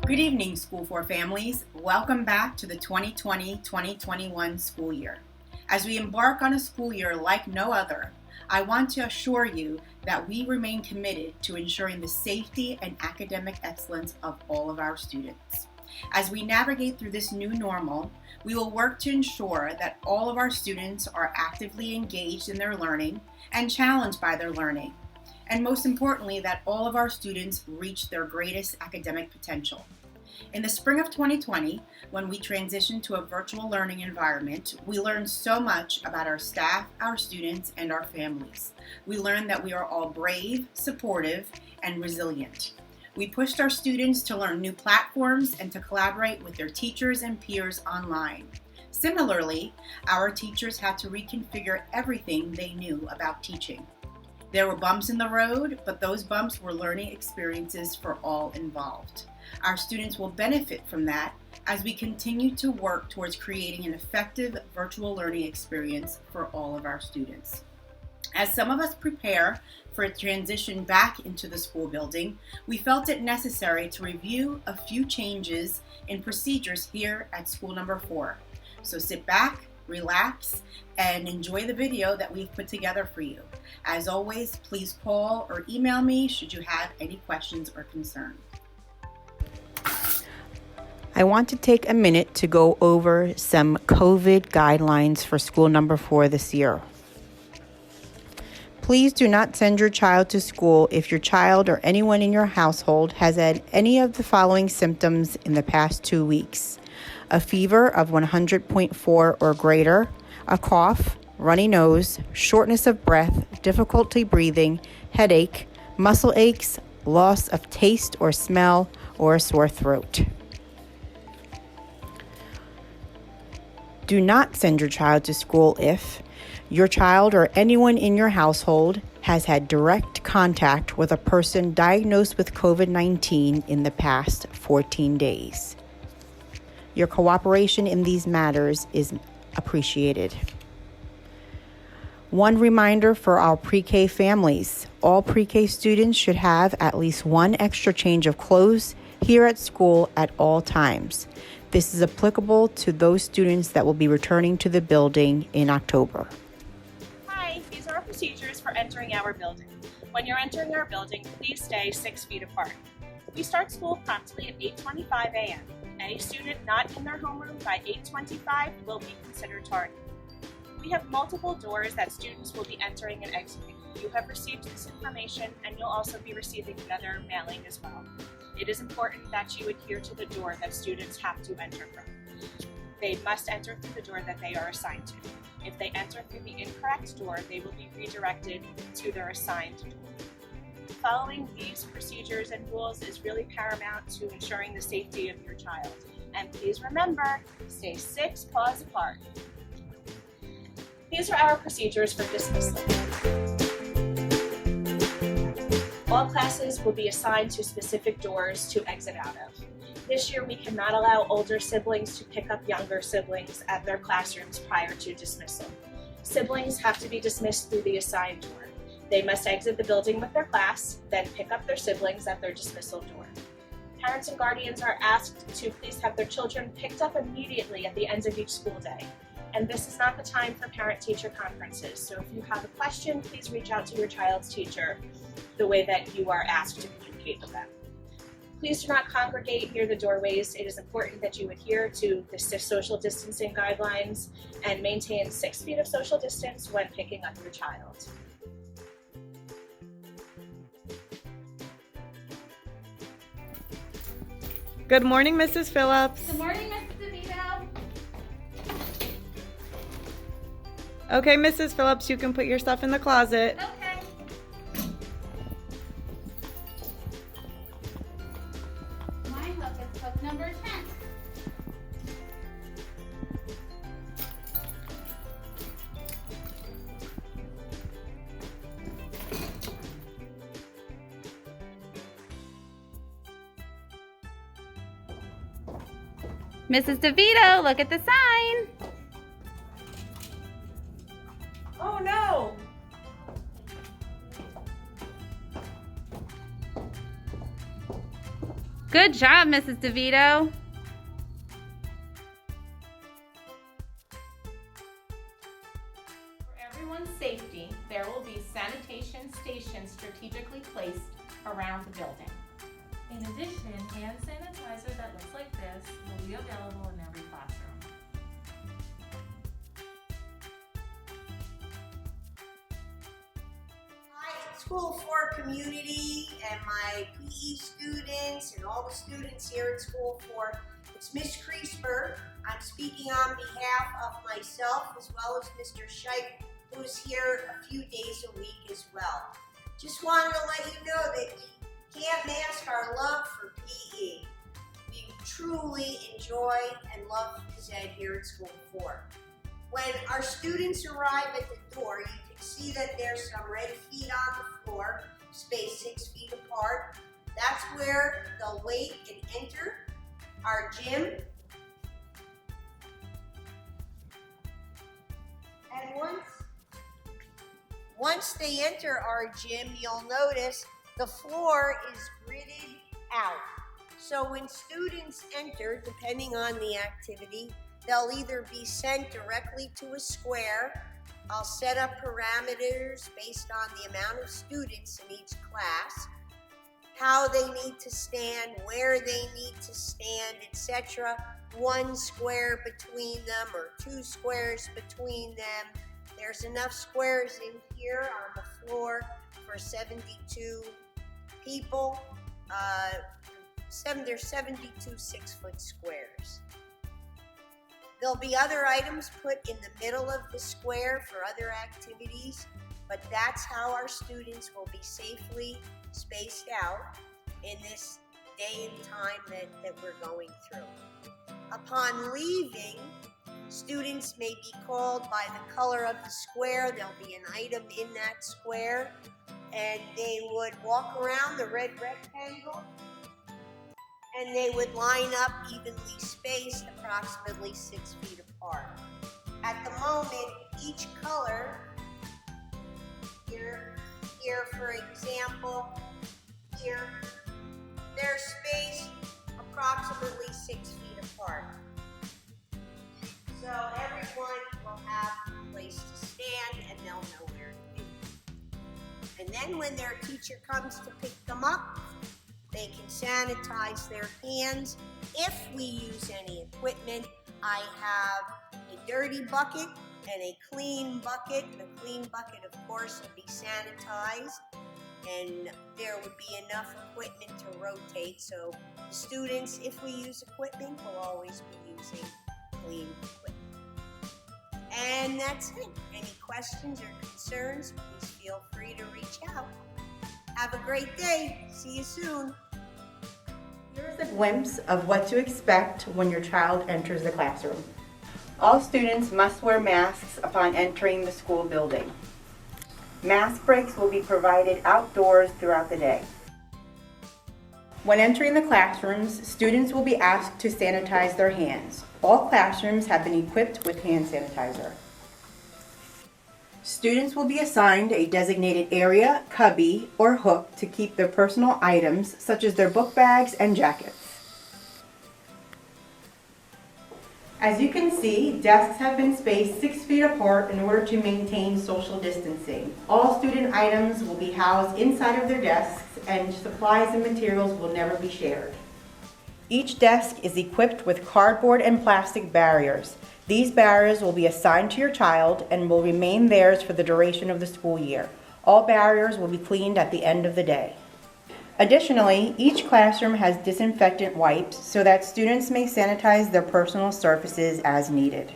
Good evening, School4 families. Welcome back to the 2020-2021 school year. As we embark on a school year like no other, I want to assure you that we remain committed to ensuring the safety and academic excellence of all of our students. As we navigate through this new normal, we will work to ensure that all of our students are actively engaged in their learning and challenged by their learning, and most importantly, that all of our students reach their greatest academic potential. In the spring of 2020, when we transitioned to a virtual learning environment, we learned so much about our staff, our students, and our families. We learned that we are all brave, supportive, and resilient. We pushed our students to learn new platforms and to collaborate with their teachers and peers online. Similarly, our teachers had to reconfigure everything they knew about teaching. There were bumps in the road, but those bumps were learning experiences for all involved. Our students will benefit from that as we continue to work towards creating an effective virtual learning experience for all of our students. As some of us prepare for a transition back into the school building, we felt it necessary to review a few changes in procedures here at School Number 4. So sit back, relax, and enjoy the video that we've put together for you. As always, please call or email me should you have any questions or concerns. I want to take a minute to go over some COVID guidelines for School Number 4 this year. Please do not send your child to school if your child or anyone in your household has had any of the following symptoms in the past 2 weeks: a fever of 100.4 or greater, a cough, runny nose, shortness of breath, difficulty breathing, headache, muscle aches, loss of taste or smell, or a sore throat. Do not send your child to school if your child or anyone in your household has had direct contact with a person diagnosed with COVID-19 in the past 14 days. Your cooperation in these matters is appreciated. One reminder for our pre-K families: all pre-K students should have at least one extra change of clothes here at school at all times. This is applicable to those students that will be returning to the building in October. Hi, these are our procedures for entering our building. When you're entering our building, please stay 6 feet apart. We start school promptly at 8:25 a.m. Any student not in their homeroom by 8:25 will be considered tardy. We have multiple doors that students will be entering and exiting. You have received this information, and you'll also be receiving another mailing as well. It is important that you adhere to the door that students have to enter from. They must enter through the door that they are assigned to. If they enter through the incorrect door, they will be redirected to their assigned door. Following these procedures and rules is really paramount to ensuring the safety of your child. And please remember, stay 6 paws apart. These are our procedures for dismissal. All classes will be assigned to specific doors to exit out of. This year, we cannot allow older siblings to pick up younger siblings at their classrooms prior to dismissal. Siblings have to be dismissed through the assigned door. They must exit the building with their class, then pick up their siblings at their dismissal door. Parents and guardians are asked to please have their children picked up immediately at the end of each school day. And this is not the time for parent-teacher conferences, so if you have a question, please reach out to your child's teacher the way that you are asked to communicate with them. Please do not congregate near the doorways. It is important that you adhere to the social distancing guidelines and maintain 6 feet of social distance when picking up your child. Good morning, Mrs. Phillips. Good morning, Mrs. DeVito. Okay, Mrs. Phillips, you can put your stuff in the closet. Okay. My hook is hook number 10. Mrs. DeVito, look at the sign. Oh no! Good job, Mrs. DeVito. For everyone's safety, there will be sanitation stations strategically placed around the building. In addition, hand sanitizer that looks like this will be available in every classroom. Hi, School4 community and my PE students and all the students here at School4. It's Miss Kreisberg. I'm speaking on behalf of myself as well as Mr. Scheich, who is here a few days a week as well. Just wanted to let you know that we can't mask our love for PE. We truly enjoy and love phys ed here at School4. When our students arrive at the door, you can see that there's some red feet on the floor, spaced 6 feet apart. That's where they'll wait and enter our gym. And once they enter our gym, you'll notice the floor is gridded out. So when students enter, depending on the activity, they'll either be sent directly to a square. I'll set up parameters based on the amount of students in each class, how they need to stand, where they need to stand, etc. 1 square between them or 2 squares between them. There's enough squares in here on the floor for 72 people. There's 72 6-foot squares. There'll be other items put in the middle of the square for other activities, but that's how our students will be safely spaced out in this day and time that we're going through. Upon leaving, students may be called by the color of the square. There'll be an item in that square, and they would walk around the red rectangle, and they would line up evenly spaced, approximately 6 feet apart. At the moment, each color, here for example, here, they're spaced approximately 6 feet apart. So everyone will have a place to stand and they'll know where to be. And then when their teacher comes to pick them up, they can sanitize their hands. If we use any equipment, I have a dirty bucket and a clean bucket. The clean bucket, of course, will be sanitized, and there would be enough equipment to rotate. So the students, if we use equipment, will always be using clean equipment. And that's it. Any questions or concerns, please feel free to reach out. Have a great day. See you soon. Here's a glimpse of what to expect when your child enters the classroom. All students must wear masks upon entering the school building. Mask breaks will be provided outdoors throughout the day. When entering the classrooms, students will be asked to sanitize their hands. All classrooms have been equipped with hand sanitizer. Students will be assigned a designated area, cubby, or hook to keep their personal items, such as their book bags and jackets. As you can see, desks have been spaced 6 feet apart in order to maintain social distancing. All student items will be housed inside of their desks, and supplies and materials will never be shared. Each desk is equipped with cardboard and plastic barriers. These barriers will be assigned to your child and will remain theirs for the duration of the school year. All barriers will be cleaned at the end of the day. Additionally, each classroom has disinfectant wipes so that students may sanitize their personal surfaces as needed.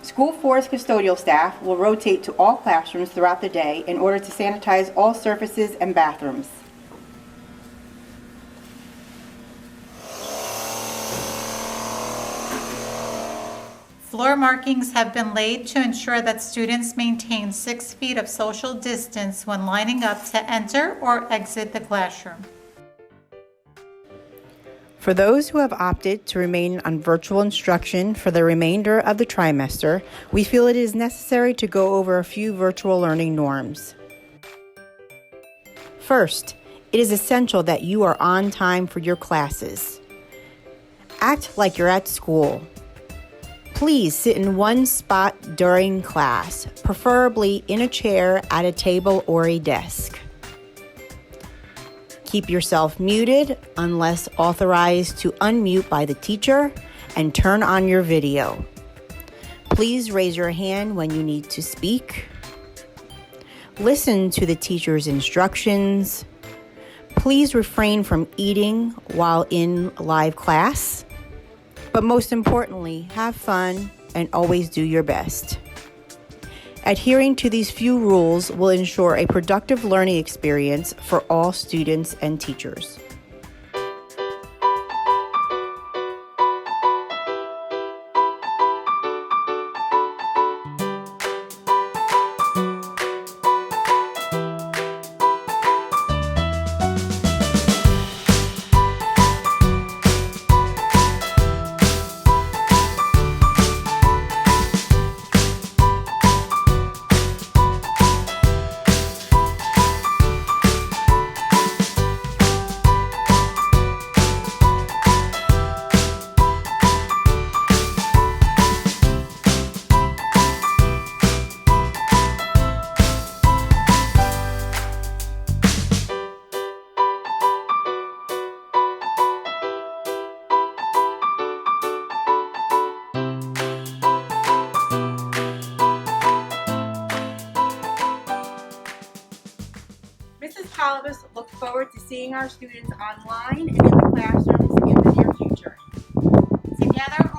School4's custodial staff will rotate to all classrooms throughout the day in order to sanitize all surfaces and bathrooms. Floor markings have been laid to ensure that students maintain 6 feet of social distance when lining up to enter or exit the classroom. For those who have opted to remain on virtual instruction for the remainder of the trimester, we feel it is necessary to go over a few virtual learning norms. First, It is essential that you are on time for your classes. Act like you're at school. Please sit in one spot during class, preferably in a chair, at a table, or a desk. Keep yourself muted unless authorized to unmute by the teacher, and turn on your video. Please raise your hand when you need to speak. Listen to the teacher's instructions. Please refrain from eating while in live class. But most importantly, have fun and always do your best. Adhering to these few rules will ensure a productive learning experience for all students and teachers. Mrs. Palabas looks forward to seeing our students online and in the classrooms in the near future. Together